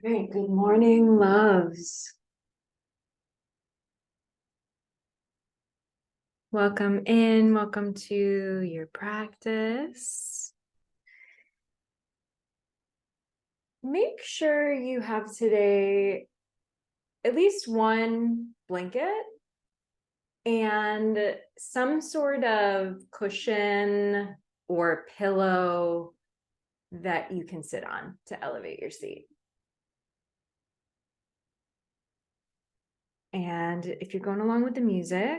Great. Good morning, loves. Welcome in. Welcome to your practice. Make sure you have today at least one blanket and some sort of cushion or pillow that you can sit on to elevate your seat. And if you're going along with the music,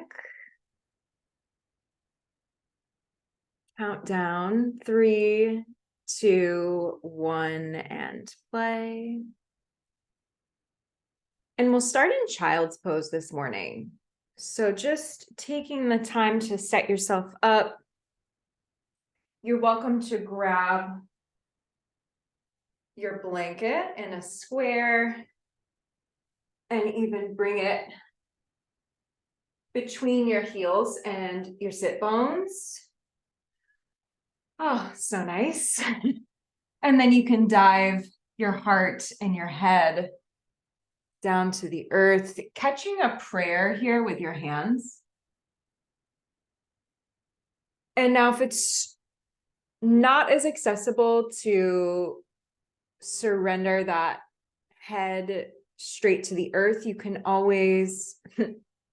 count down 3, 2, 1, and play. And we'll start in child's pose this morning. So just taking the time to set yourself up. You're welcome to grab your blanket in a square and even bring it between your heels and your sit bones. Oh, so nice. And then you can dive your heart and your head down to the earth, catching a prayer here with your hands. And now if it's not as accessible to surrender that head straight to the earth, you can always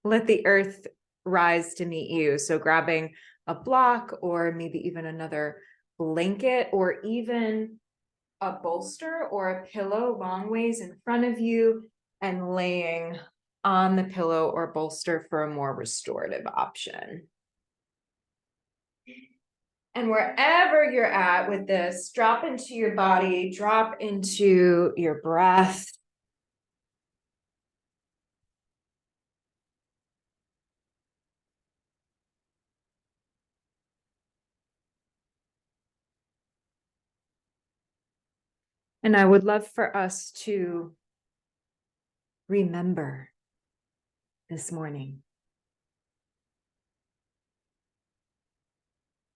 let the earth rise to meet you. So grabbing a block or maybe even another blanket or even a bolster or a pillow long ways in front of you and laying on the pillow or bolster for a more restorative option. And wherever you're at with this, drop into your body, drop into your breath. And I would love for us to remember this morning.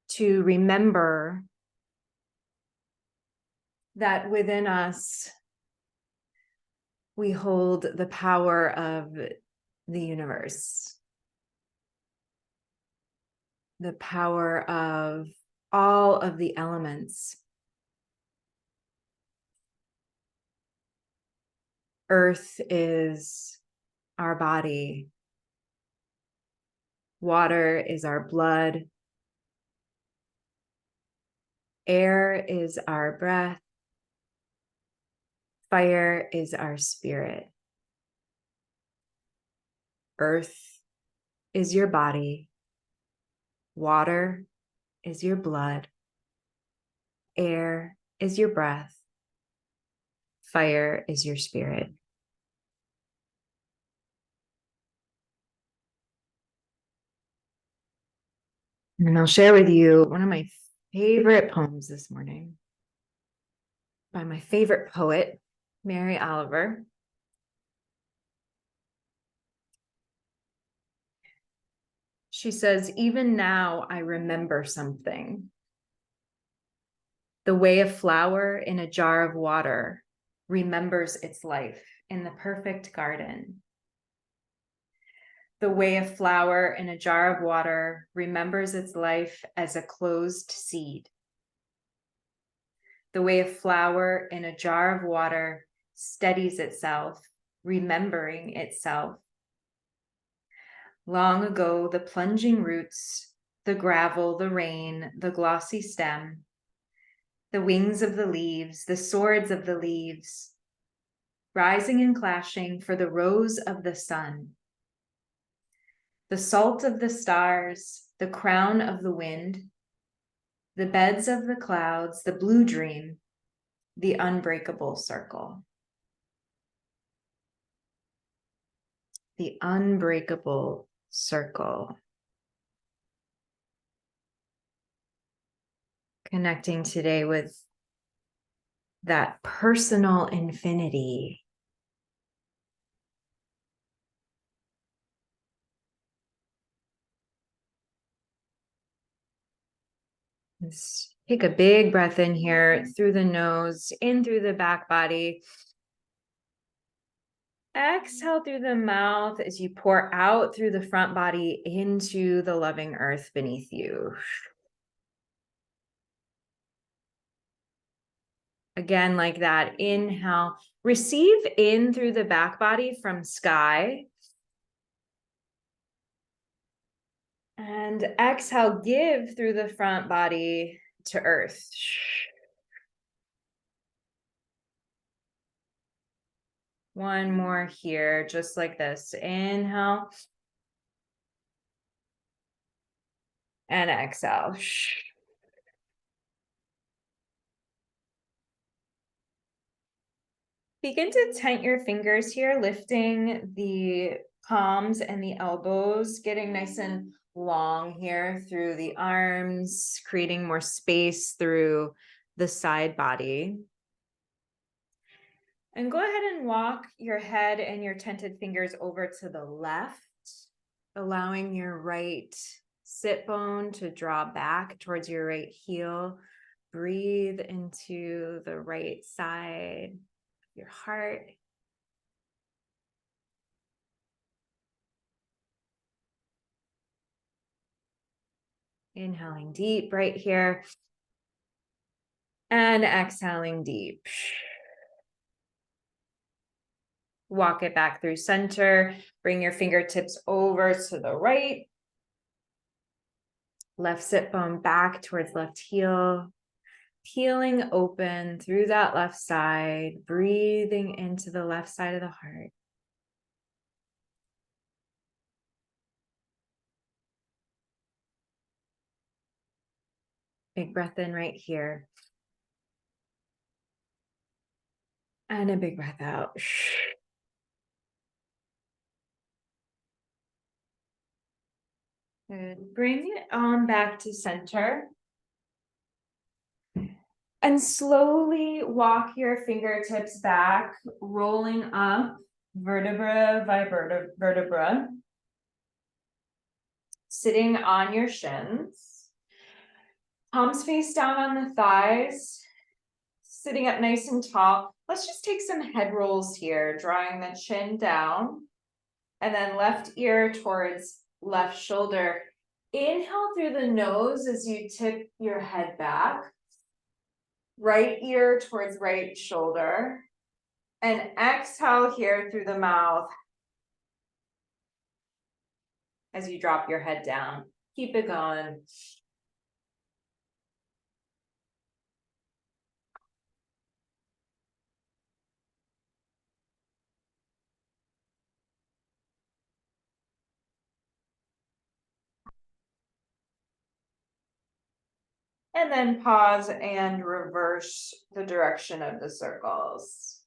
To remember that within us, we hold the power of the universe, the power of all of the elements. Earth is our body. Water is our blood. Air is our breath. Fire is our spirit. Earth is your body. Water is your blood. Air is your breath. Fire is your spirit. And I'll share with you one of my favorite poems this morning by my favorite poet, Mary Oliver. She says, "Even now I remember something. The way a flower in a jar of water remembers its life in the perfect garden. The way a flower in a jar of water remembers its life as a closed seed. The way a flower in a jar of water steadies itself, remembering itself. Long ago, the plunging roots, the gravel, the rain, the glossy stem, the wings of the leaves, the swords of the leaves, rising and clashing for the rose of the sun, the salt of the stars, the crown of the wind, the beds of the clouds, the blue dream, the unbreakable circle." The unbreakable circle. Connecting today with that personal infinity. Let's take a big breath in here through the nose, in through the back body. Exhale through the mouth as you pour out through the front body into the loving earth beneath you. Again, like that, inhale, receive in through the back body from sky. And exhale, give through the front body to earth. One more here, just like this. Inhale. And exhale. Begin to tent your fingers here, lifting the palms and the elbows, getting nice and long here through the arms, creating more space through the side body. And go ahead and walk your head and your tented fingers over to the left, allowing your right sit bone to draw back towards your right heel. Breathe into the right side of your heart. Inhaling deep right here. And exhaling deep. Walk it back through center. Bring your fingertips over to the right. Left sit bone back towards left heel. Peeling open through that left side. Breathing into the left side of the heart. Big breath in right here. And a big breath out. Good. Bring it on back to center. And slowly walk your fingertips back, rolling up vertebra by vertebra. Sitting on your shins. Palms face down on the thighs. Sitting up nice and tall. Let's just take some head rolls here, drawing the chin down. And then left ear towards left shoulder. Inhale through the nose as you tip your head back. Right ear towards right shoulder. And exhale here through the mouth as you drop your head down. Keep it going. And then pause and reverse the direction of the circles.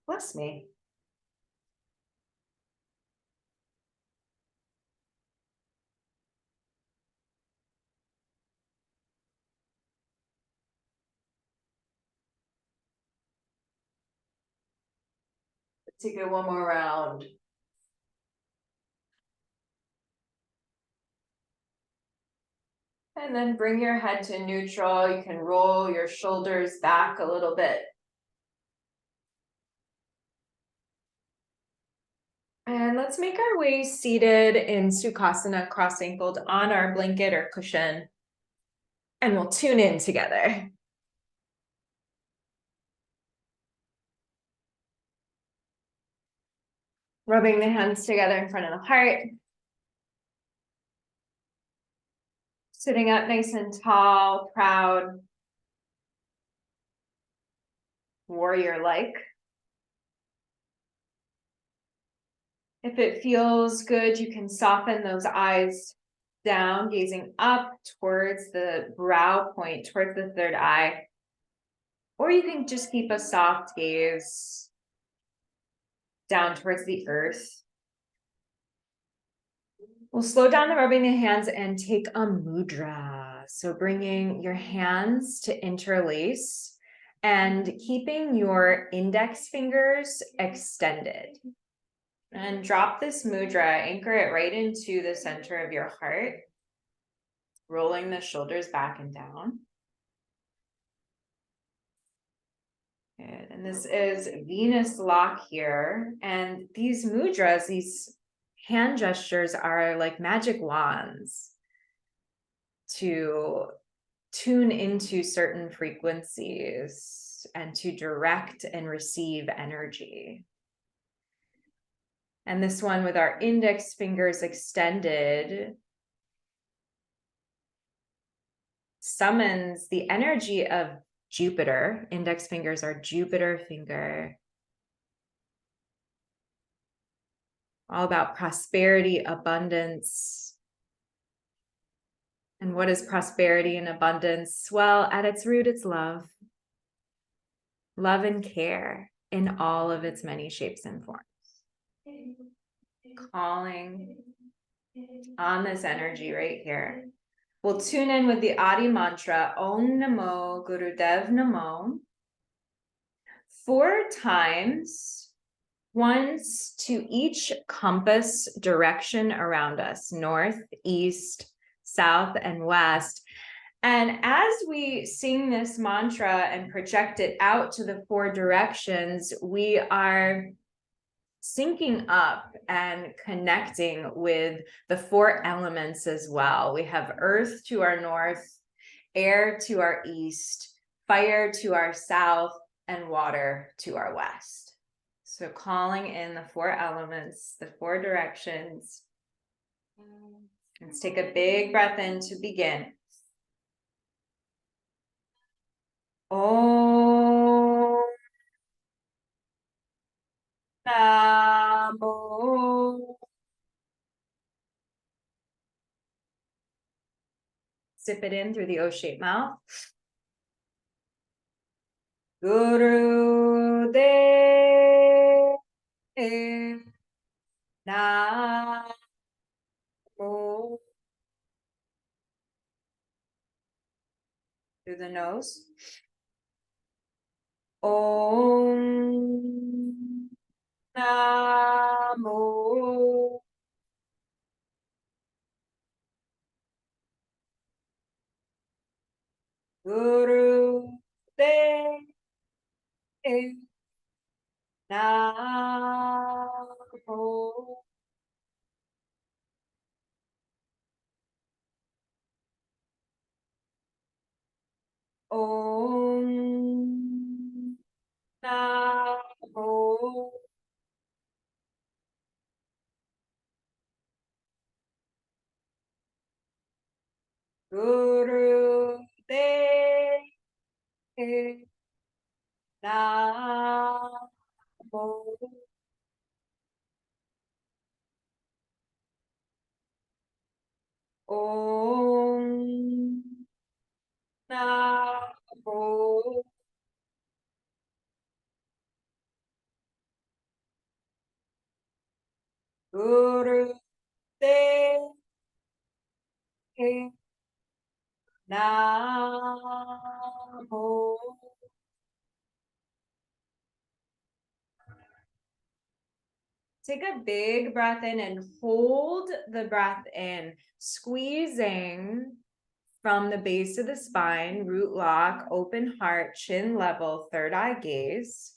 Bless me. Let's take it one more round. And then bring your head to neutral. You can roll your shoulders back a little bit. And let's make our way seated in Sukhasana, cross-ankled on our blanket or cushion. And we'll tune in together. Rubbing the hands together in front of the heart. Sitting up nice and tall, proud, warrior-like. If it feels good, you can soften those eyes down, gazing up towards the brow point, towards the third eye. Or you can just keep a soft gaze down towards the earth. We'll slow down the rubbing the hands and take a mudra. So bringing your hands to interlace and keeping your index fingers extended. And drop this mudra, anchor it right into the center of your heart, rolling the shoulders back and down. Good. And this is Venus lock here. And these mudras, these hand gestures are like magic wands to tune into certain frequencies and to direct and receive energy. And this one with our index fingers extended summons the energy of Jupiter. Index fingers are Jupiter finger. All about prosperity, abundance. And what is prosperity and abundance? Well, at its root, it's love. Love and care in all of its many shapes and forms. Calling on this energy right here. We'll tune in with the Adi mantra, Om Namo Gurudev Namo, 4 times, once to each compass direction around us, north, east, south, and west. And as we sing this mantra and project it out to the 4 directions, we are syncing up and connecting with the 4 elements as well. We have earth to our north, air to our east, fire to our south, and water to our west. So calling in the 4 elements, the 4 directions. Let's take a big breath in to begin. Om Namo. Sip it in through the O-shaped mouth. Guru De Namo. Through the nose. Om Namo. Guru De Namo. Om Namo. Guru De Namo. Om Namo. Guru De Namo. Take a big breath in and hold the breath in, squeezing from the base of the spine, root lock, open heart, chin level, third eye gaze.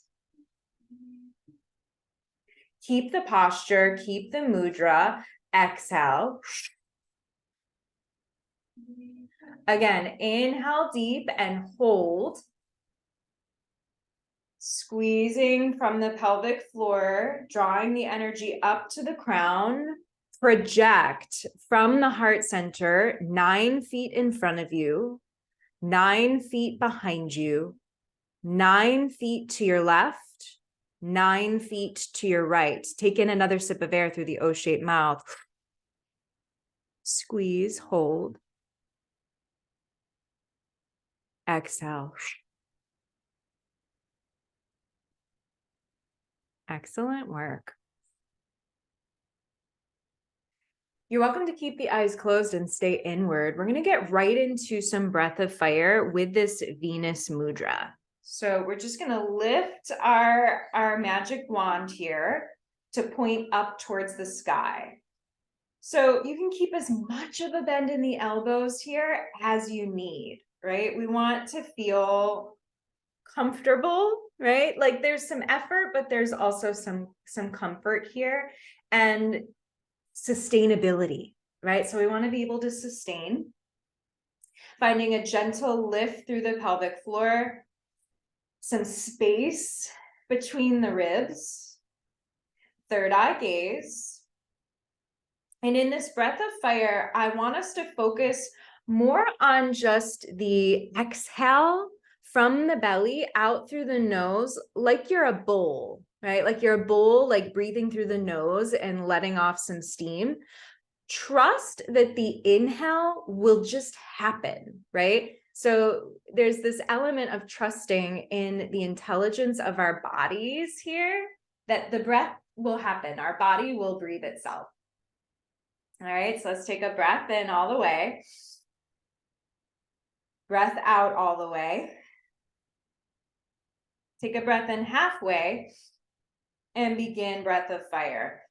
Keep the posture, keep the mudra. Exhale. Again, inhale deep and hold. Squeezing from the pelvic floor, drawing the energy up to the crown. Project from the heart center, 9 feet in front of you, 9 feet behind you, 9 feet to your left, 9 feet to your right. Take in another sip of air through the O-shaped mouth. Squeeze, hold. Exhale. Excellent work. You're welcome to keep the eyes closed and stay inward. We're going to get right into some breath of fire with this Venus mudra. So we're just going to lift our magic wand here to point up towards the sky. So you can keep as much of a bend in the elbows here as you need, right? We want to feel comfortable, right? Like there's some effort, but there's also some comfort here and sustainability, right? So we want to be able to sustain, finding a gentle lift through the pelvic floor, some space between the ribs, third eye gaze. And in this breath of fire, I want us to focus more on just the exhale from the belly out through the nose, like you're a bull, right? Like you're a bull, like breathing through the nose and letting off some steam. Trust that the inhale will just happen, right? So there's this element of trusting in the intelligence of our bodies here, that the breath will happen. Our body will breathe itself. All right, so let's take a breath in all the way. Breath out all the way. Take a breath in halfway and begin breath of fire.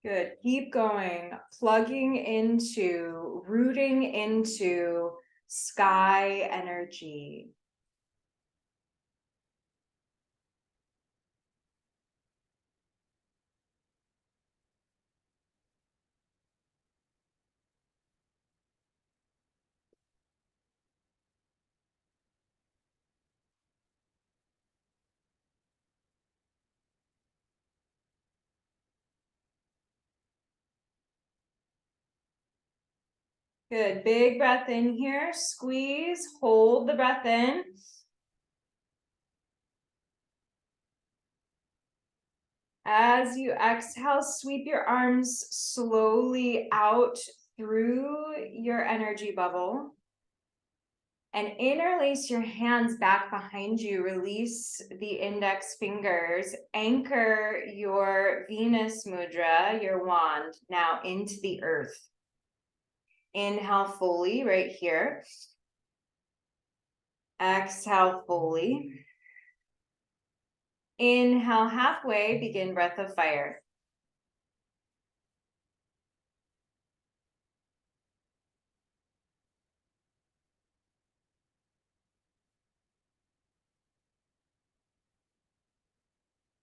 Good. Keep going, plugging into, rooting into sky energy. Good. Big breath in here. Squeeze, hold the breath in. As you exhale, sweep your arms slowly out through your energy bubble. And interlace your hands back behind you. Release the index fingers. Anchor your Venus mudra, your wand, now into the earth. Inhale fully right here. Exhale fully. Inhale halfway, begin breath of fire.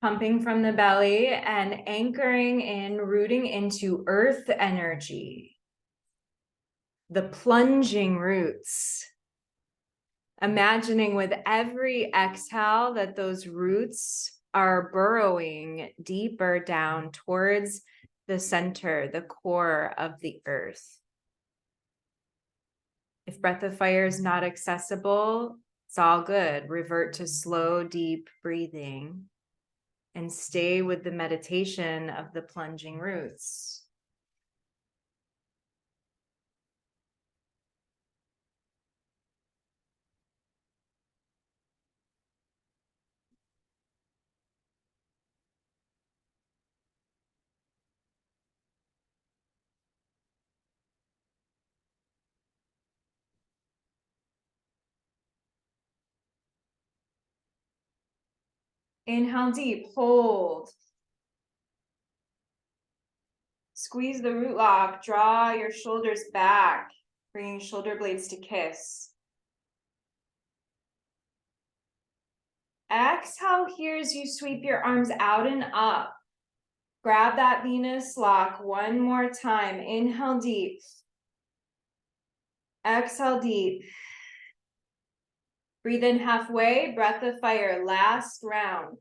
Pumping from the belly and anchoring in, rooting into earth energy. The plunging roots. Imagining with every exhale that those roots are burrowing deeper down towards the center, the core of the earth. If breath of fire is not accessible, it's all good. Revert to slow, deep breathing and stay with the meditation of the plunging roots. Inhale deep, hold. Squeeze the root lock, draw your shoulders back, bringing shoulder blades to kiss. Exhale here as you sweep your arms out and up. Grab that Venus lock one more time. Inhale deep. Exhale deep. Breathe in halfway, breath of fire, last round.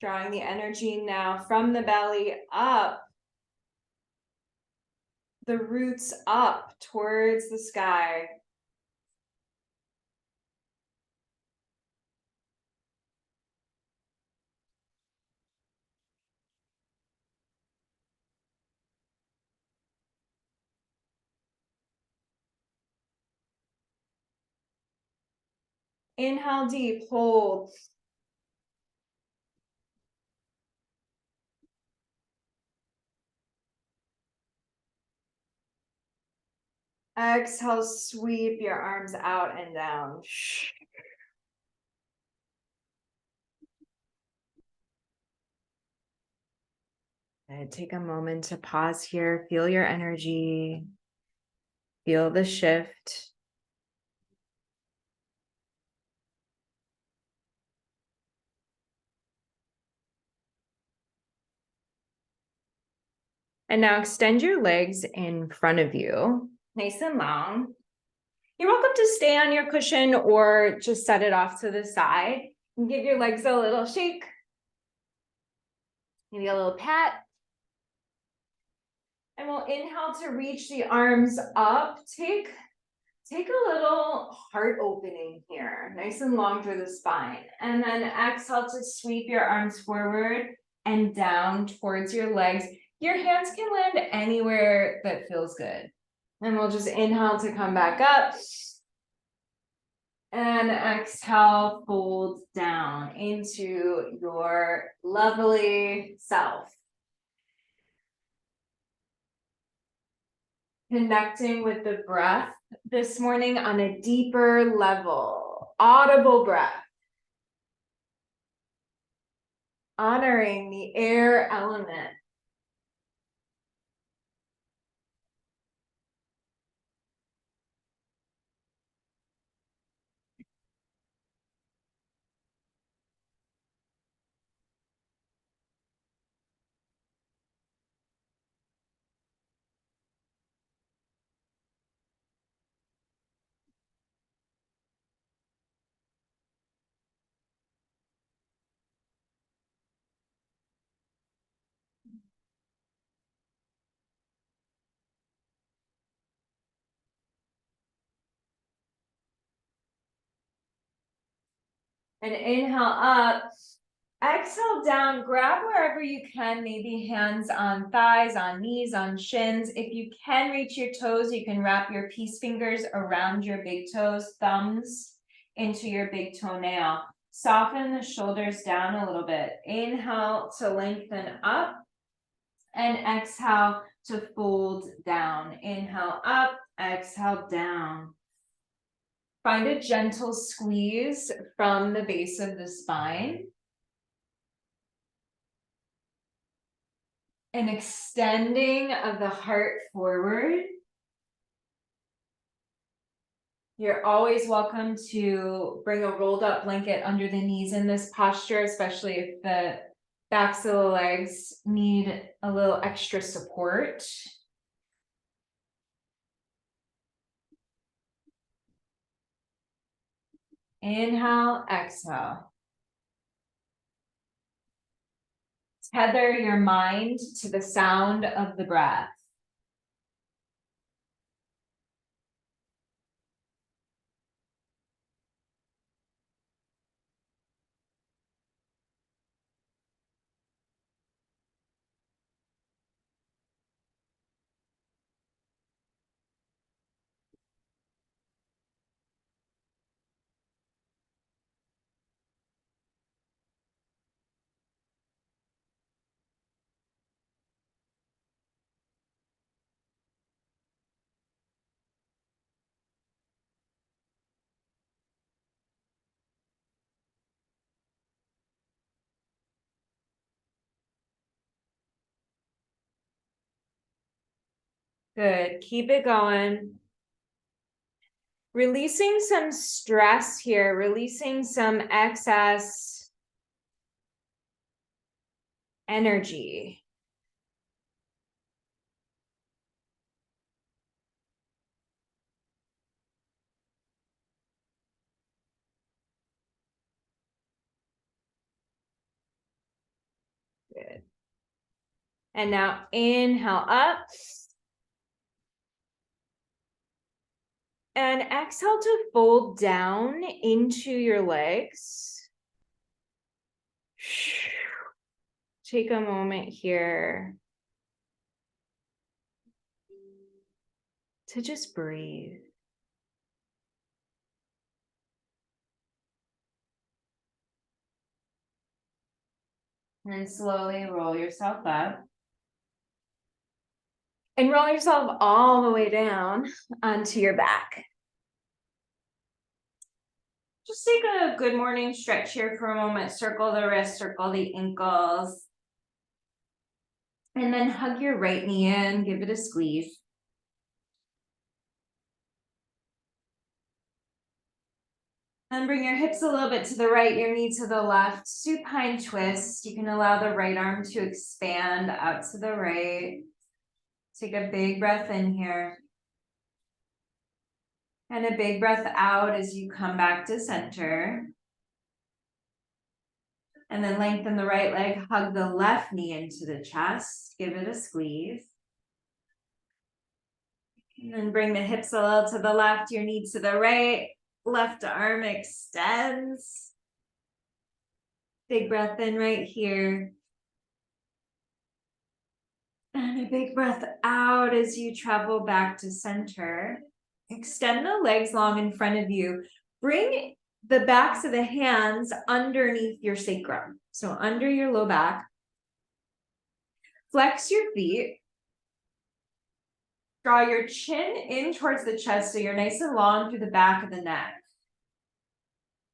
Drawing the energy now from the belly up, the roots up towards the sky. Inhale deep, hold. Exhale, sweep your arms out and down. And take a moment to pause here, feel your energy, feel the shift. And now extend your legs in front of you, nice and long. You're welcome to stay on your cushion or just set it off to the side and give your legs a little shake. Maybe a little pat. And we'll inhale to reach the arms up. Take a little heart opening here, nice and long through the spine. And then exhale to sweep your arms forward and down towards your legs. Your hands can land anywhere that feels good. And we'll just inhale to come back up. And exhale, fold down into your lovely self. Connecting with the breath this morning on a deeper level, audible breath. Honoring the air element. And inhale up, exhale down, grab wherever you can, maybe hands on thighs, on knees, on shins. If you can reach your toes, you can wrap your peace fingers around your big toes, thumbs into your big toenail. Soften the shoulders down a little bit. Inhale to lengthen up and exhale to fold down. Inhale up, exhale down. Find a gentle squeeze from the base of the spine. An extending of the heart forward. You're always welcome to bring a rolled up blanket under the knees in this posture, especially if the backs of the legs need a little extra support. Inhale, exhale. Tether your mind to the sound of the breath. Good. Keep it going. Releasing some stress here, releasing some excess energy. And now inhale up. And exhale to fold down into your legs. Take a moment here to just breathe. And slowly roll yourself up. And roll yourself all the way down onto your back. Just take a good morning stretch here for a moment. Circle the wrists, circle the ankles. And then hug your right knee in, give it a squeeze. And bring your hips a little bit to the right, your knee to the left. Supine twist. You can allow the right arm to expand out to the right. Take a big breath in here. And a big breath out as you come back to center. And then lengthen the right leg, hug the left knee into the chest, give it a squeeze. And then bring the hips a little to the left, your knee to the right, left arm extends. Big breath in right here. And a big breath out as you travel back to center. Extend the legs long in front of you. Bring the backs of the hands underneath your sacrum. So under your low back. Flex your feet. Draw your chin in towards the chest so you're nice and long through the back of the neck.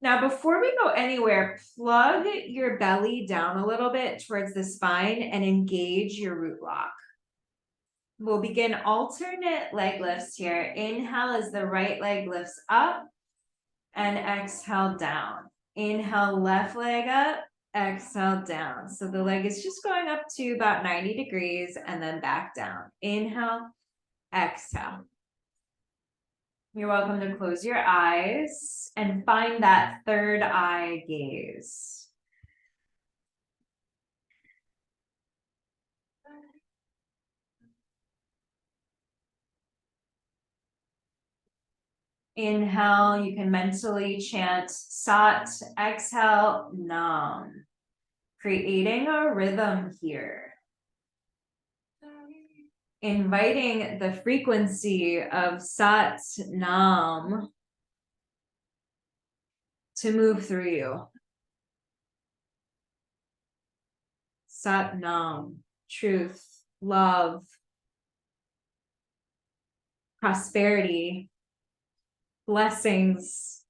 Now, before we go anywhere, plug your belly down a little bit towards the spine and engage your root lock. We'll begin alternate leg lifts here. Inhale as the right leg lifts up and exhale down. Inhale, left leg up, exhale down. So the leg is just going up to about 90 degrees and then back down. Inhale, exhale. You're welcome to close your eyes and find that third eye gaze. Inhale, you can mentally chant Sat, exhale, Nam, creating a rhythm here. Inviting the frequency of Sat, Nam to move through you. Sat, Nam, truth, love, prosperity, blessings.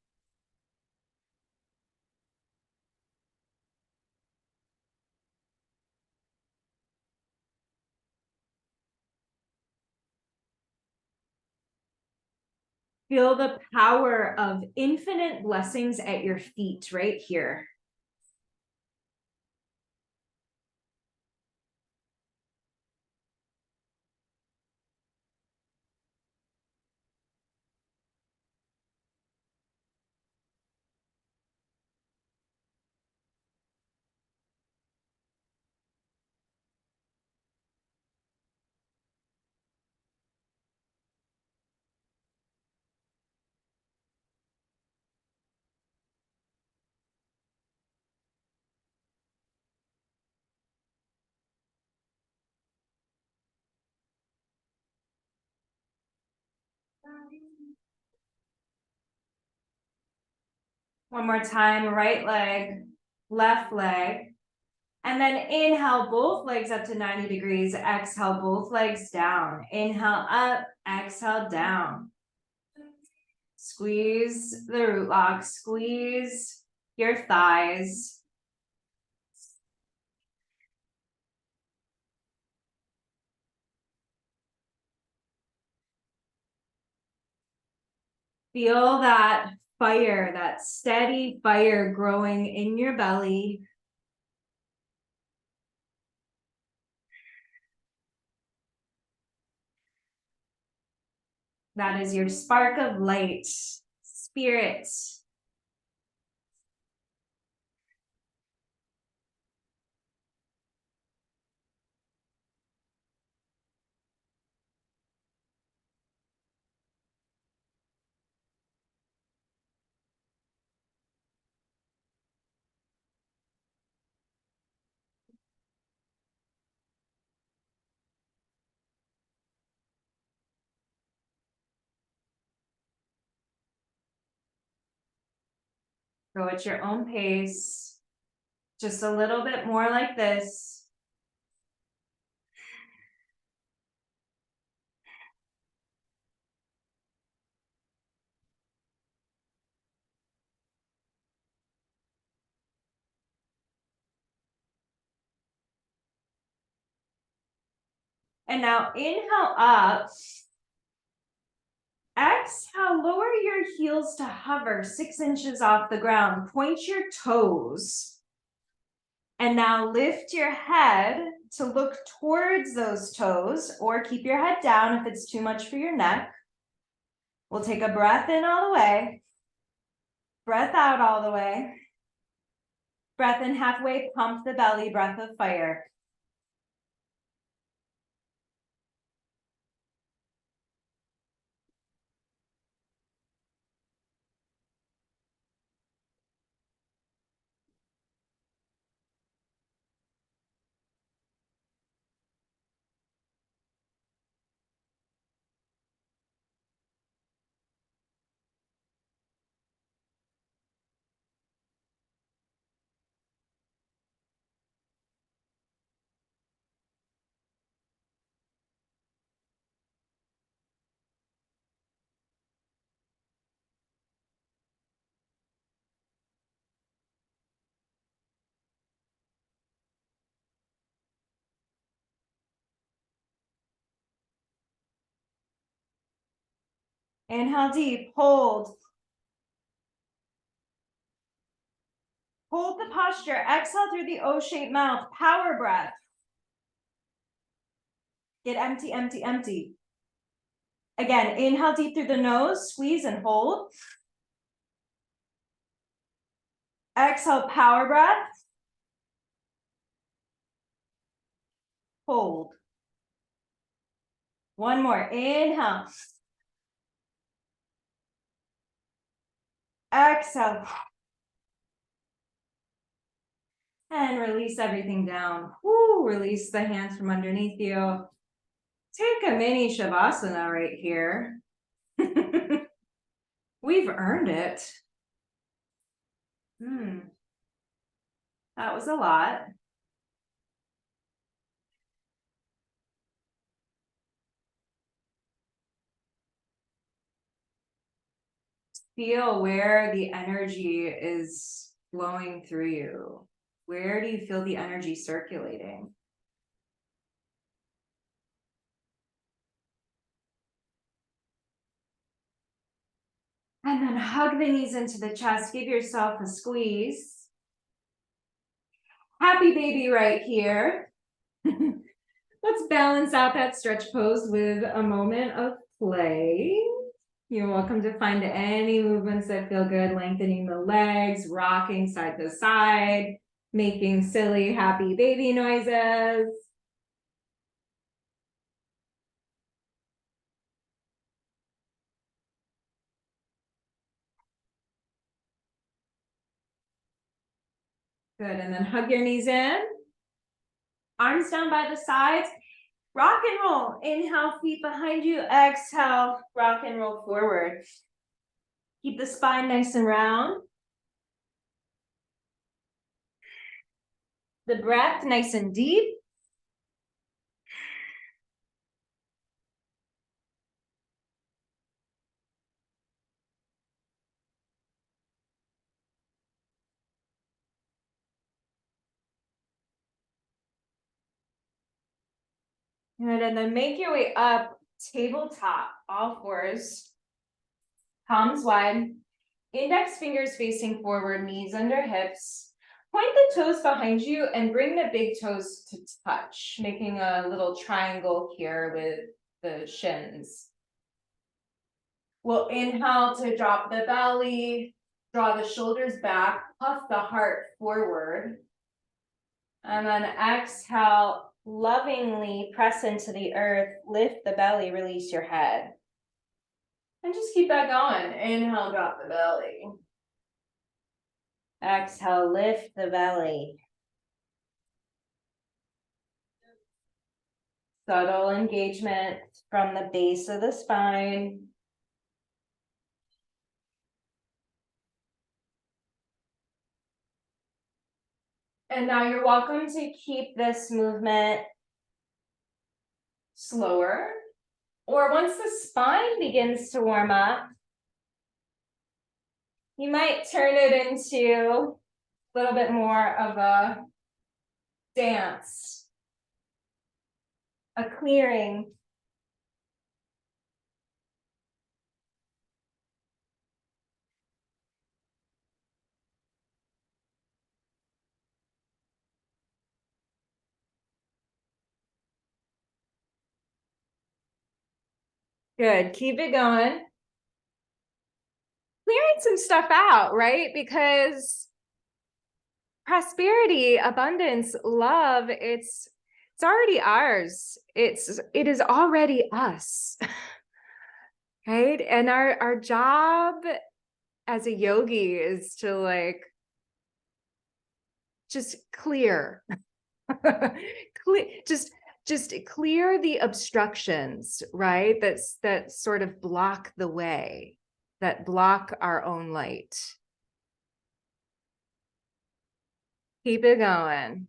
Feel the power of infinite blessings at your feet right here. One more time, right leg, left leg. And then inhale, both legs up to 90 degrees. Exhale, both legs down. Inhale up, exhale down. Squeeze the root lock, squeeze your thighs. Feel that fire, that steady fire growing in your belly. That is your spark of light, spirit. Go at your own pace. Just a little bit more like this. And now inhale up. Exhale, lower your heels to hover 6 inches off the ground. Point your toes. And now lift your head to look towards those toes, or keep your head down if it's too much for your neck. We'll take a breath in all the way. Breath out all the way. Breath in halfway, pump the belly, breath of fire. Inhale deep, hold. Hold the posture, exhale through the O-shaped mouth, power breath. Get empty, empty, empty. Again, inhale deep through the nose, squeeze and hold. Exhale, power breath. Hold. One more, inhale. Exhale. And release everything down. Woo, release the hands from underneath you. Take a mini Shavasana right here. We've earned it. That was a lot. Feel where the energy is flowing through you. Where do you feel the energy circulating? And then hug the knees into the chest. Give yourself a squeeze. Happy baby right here. Let's balance out that stretch pose with a moment of play. You're welcome to find any movements that feel good, lengthening the legs, rocking side to side, making silly, happy baby noises. Good, and then hug your knees in. Arms down by the sides. Rock and roll. Inhale, feet behind you. Exhale, rock and roll forward. Keep the spine nice and round. The breath nice and deep. Good, and then make your way up, tabletop, all fours. Palms wide. Index fingers facing forward, knees under hips. Point the toes behind you and bring the big toes to touch, making a little triangle here with the shins. We'll inhale to drop the belly, draw the shoulders back, puff the heart forward. And then exhale, lovingly press into the earth, lift the belly, release your head. And just keep that going. Inhale, drop the belly. Exhale, lift the belly. Subtle engagement from the base of the spine. And now you're welcome to keep this movement slower. Or once the spine begins to warm up, you might turn it into a little bit more of a dance, a clearing. Good, keep it going. Clearing some stuff out, right? Because prosperity, abundance, love, it's already ours. It is already us. Right? And our job as a yogi is to like just clear. just clear the obstructions, right? That sort of block the way, that block our own light. Keep it going.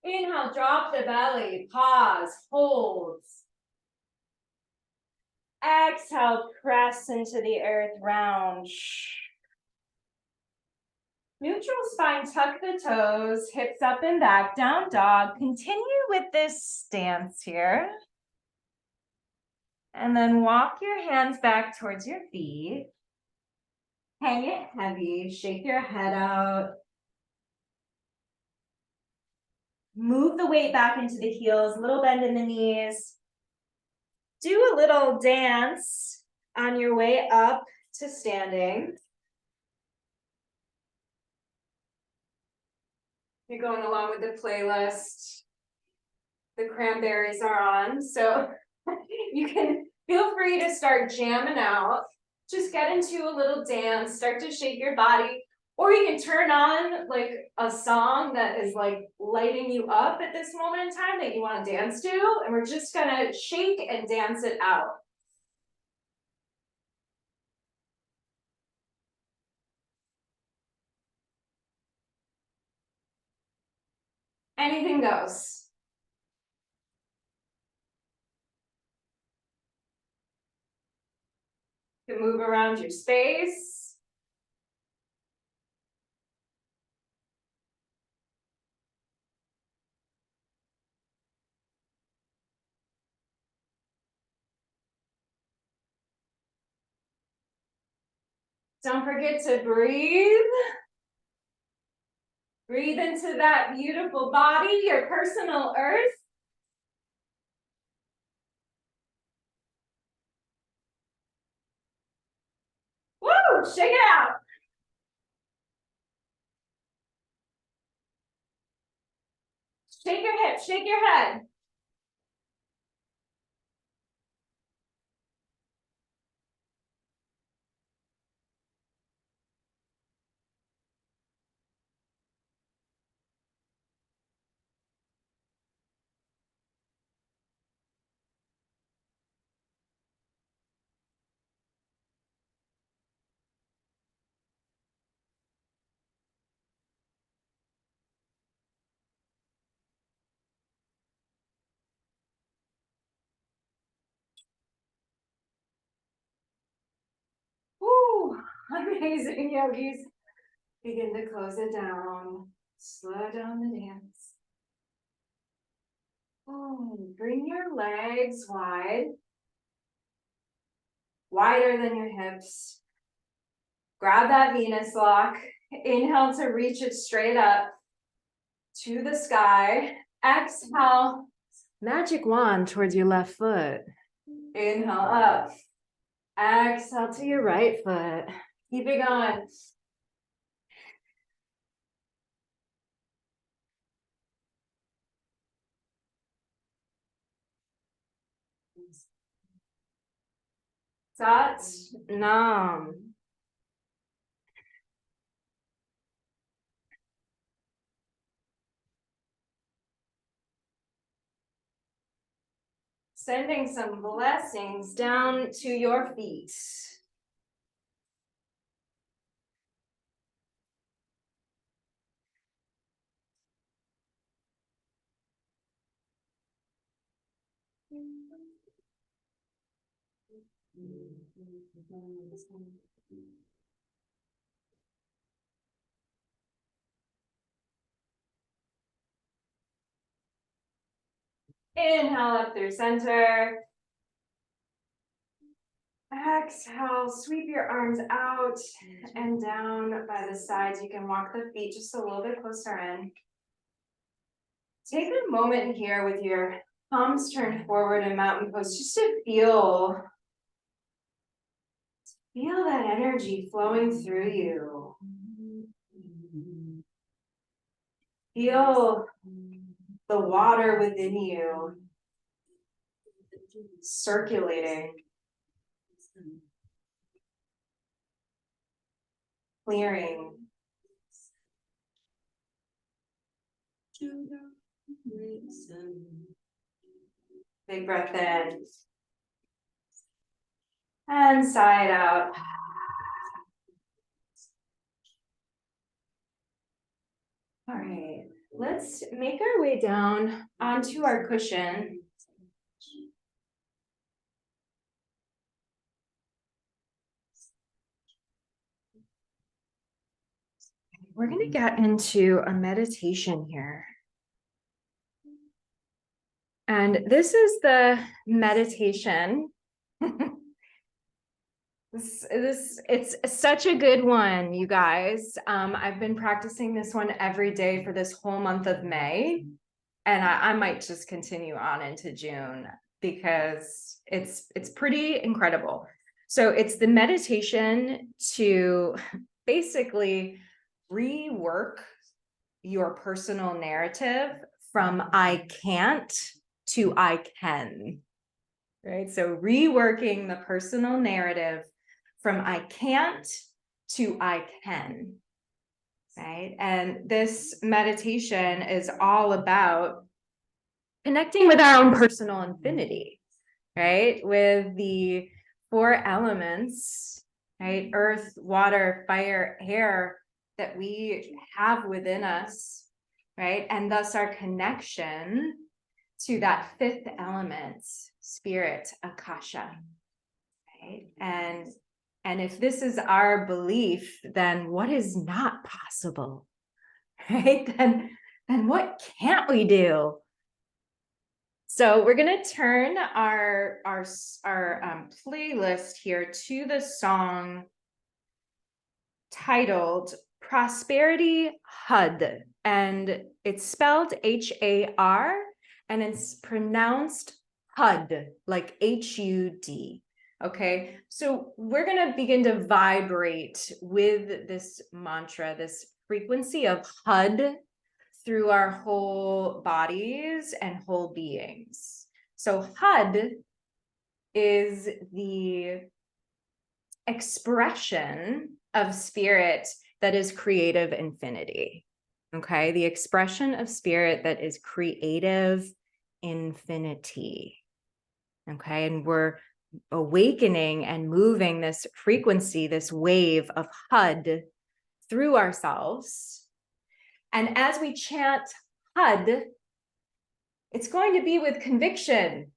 Inhale, drop the belly, pause, hold. Exhale, press into the earth, round. Neutral spine, tuck the toes, hips up and back, down dog. Continue with this stance here. And then walk your hands back towards your feet. Hang it heavy, shake your head out. Move the weight back into the heels, little bend in the knees. Do a little dance on your way up to standing. You're going along with the playlist. The cranberries are on, so you can feel free to start jamming out. Just get into a little dance, start to shake your body, or you can turn on like a song that is like lighting you up at this moment in time that you want to dance to, and we're just gonna shake and dance it out. Anything goes. You can move around your space. Don't forget to breathe. Breathe into that beautiful body, your personal earth. Woo! Shake it out. Shake your hips, shake your head. Woo! Amazing, yogis. Begin to close it down. Slow down the dance. Oh, bring your legs wide. Wider than your hips. Grab that Venus lock. Inhale to reach it straight up to the sky. Exhale, magic wand towards your left foot. Inhale up. Exhale to your right foot. Keep it going. Sat Nam. Sending some blessings down to your feet. Inhale up through center. Exhale, sweep your arms out and down by the sides. You can walk the feet just a little bit closer in. Take a moment here with your palms turned forward in mountain pose just to feel that energy flowing through you. Feel the water within you circulating, clearing. Big breath in. And sigh it out. All right, let's make our way down onto our cushion. We're going to get into a meditation here. And this is the meditation. It's such a good one, you guys. I've been practicing this one every day for this whole month of May. And I might just continue on into June because it's pretty incredible. So it's the meditation to basically rework your personal narrative from I can't to I can, right? So reworking the personal narrative from I can't to I can, right? And this meditation is all about connecting with our own personal infinity, right? With the 4 elements, right? Earth, water, fire, air that we have within us, right? And thus our connection to that 5th element, spirit, akasha, right? And if this is our belief, then what is not possible, right? Then what can't we do? So we're going to turn our playlist here to the song titled Prosperity HUD, and it's spelled H-A-R, and it's pronounced HUD, like H-U-D. Okay, so we're going to begin to vibrate with this mantra, this frequency of HUD through our whole bodies and whole beings. So HUD is the expression of spirit that is creative infinity. Okay, the expression of spirit that is creative infinity. Okay, and we're awakening and moving this frequency, this wave of HUD through ourselves. And as we chant HUD, it's going to be with conviction,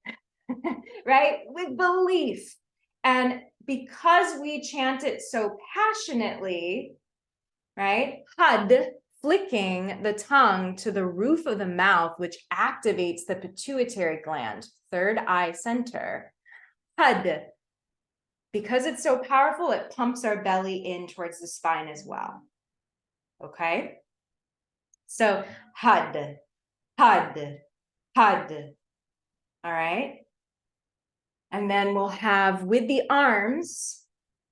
right? With belief. And because we chant it so passionately, right? HUD, flicking the tongue to the roof of the mouth, which activates the pituitary gland, 3rd eye center. HUD, because it's so powerful, it pumps our belly in towards the spine as well. Okay? So HUD, HUD, HUD. All right. And then we'll have with the arms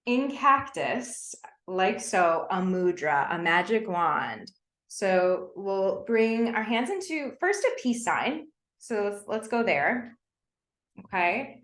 in cactus, like so, a mudra, a magic wand. So we'll bring our hands into first a peace sign. So let's go there. Okay.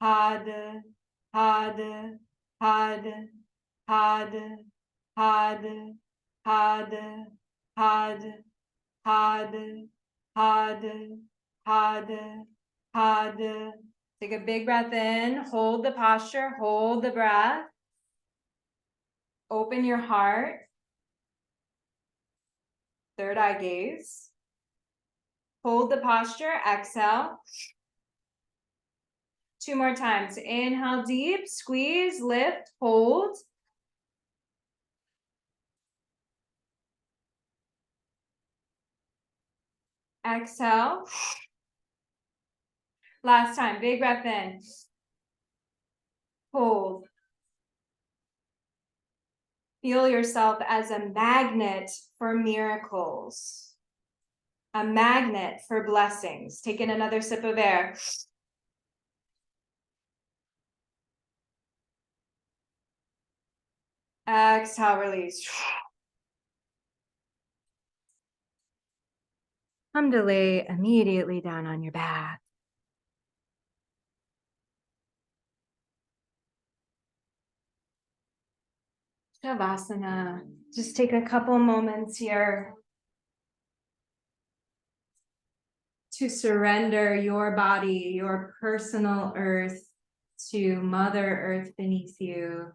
had, had, had, had, had, had, had, had, had. Take a big breath in, hold the posture, hold the breath. Open your heart. Third eye gaze. Hold the posture, exhale. 2 more times. Inhale deep, squeeze, lift, hold. Exhale. Last time, big breath in. Hold. Feel yourself as a magnet for miracles. A magnet for blessings. Take in another sip of air. Exhale, release. Come to lay immediately down on your back. Shavasana. Just take a couple moments here to surrender your body, your personal earth, to Mother Earth beneath you.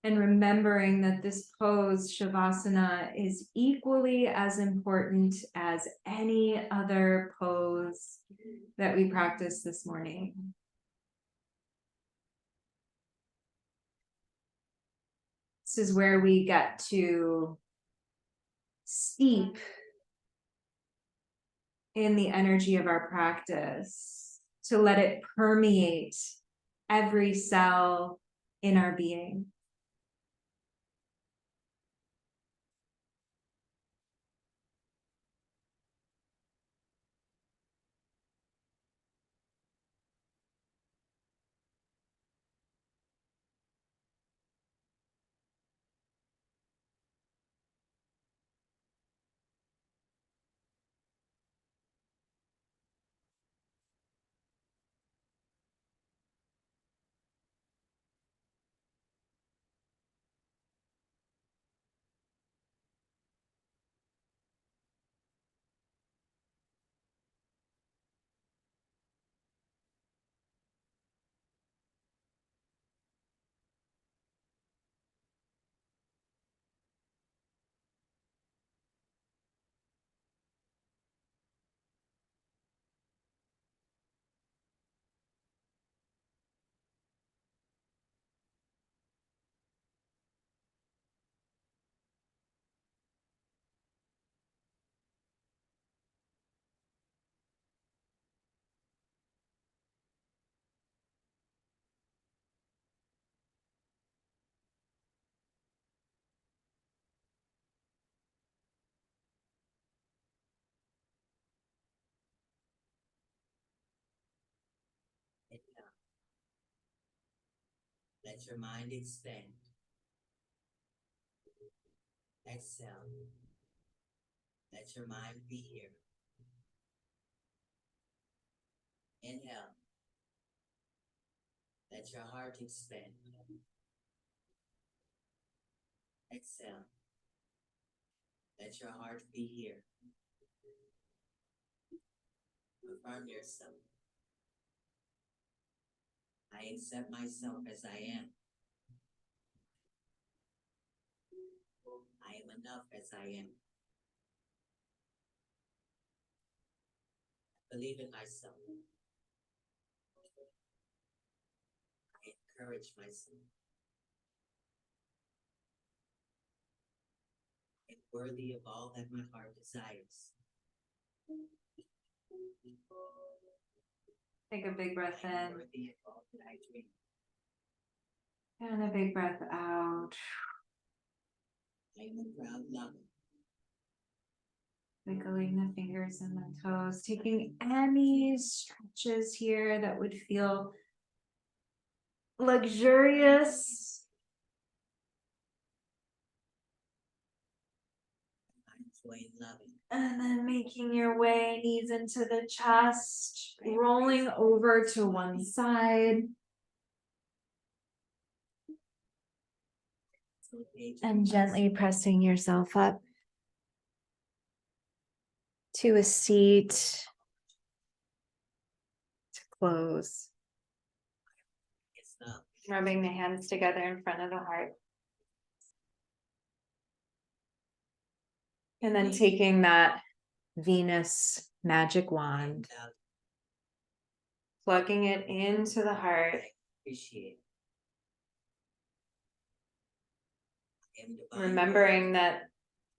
And remembering that this pose, Shavasana, is equally as important as any other pose that we practice this morning. This is where we get to steep in the energy of our practice, to let it permeate every cell in our being. Let your mind expand. Exhale. Let your mind be here. Inhale. Let your heart expand. Exhale. Let your heart be here. Affirm yourself. I accept myself as I am. I am enough as I am. I believe in myself. I encourage myself. I am worthy of all that my heart desires. Take a big breath I am in worthy of all that I dream. and a big breath out. I am a proud lover. Wiggling the fingers and the toes, taking any stretches here that would feel luxurious. Mindfully loving. And then making your way, knees into the chest, rolling over to one side. And gently pressing yourself up to a seat to close. Rubbing the hands together in front of the heart. And then taking that Venus magic wand, plugging it into the heart. Appreciate. Remembering that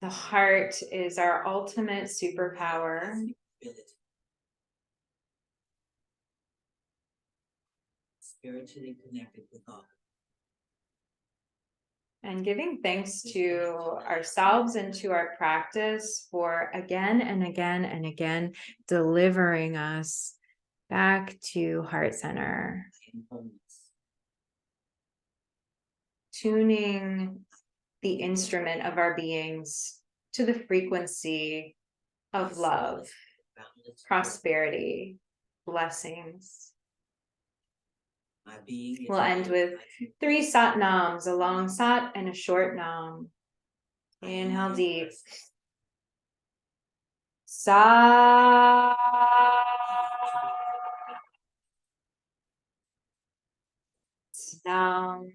the heart is our ultimate superpower. Spiritually connected with all. And giving thanks to ourselves and to our practice for again and again and again delivering us back to heart center. Tuning the instrument of our beings to the frequency of love, prosperity, blessings. We'll end with 3 sat nams, a long sat and a short nam. Inhale deep. Sa. Nam.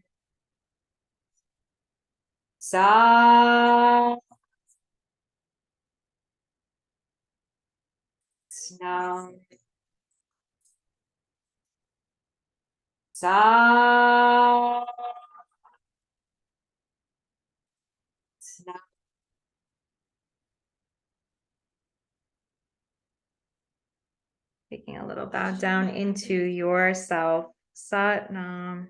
Sa. Nam. Sa. Nam. Taking a little bow down into yourself. Sat Nam.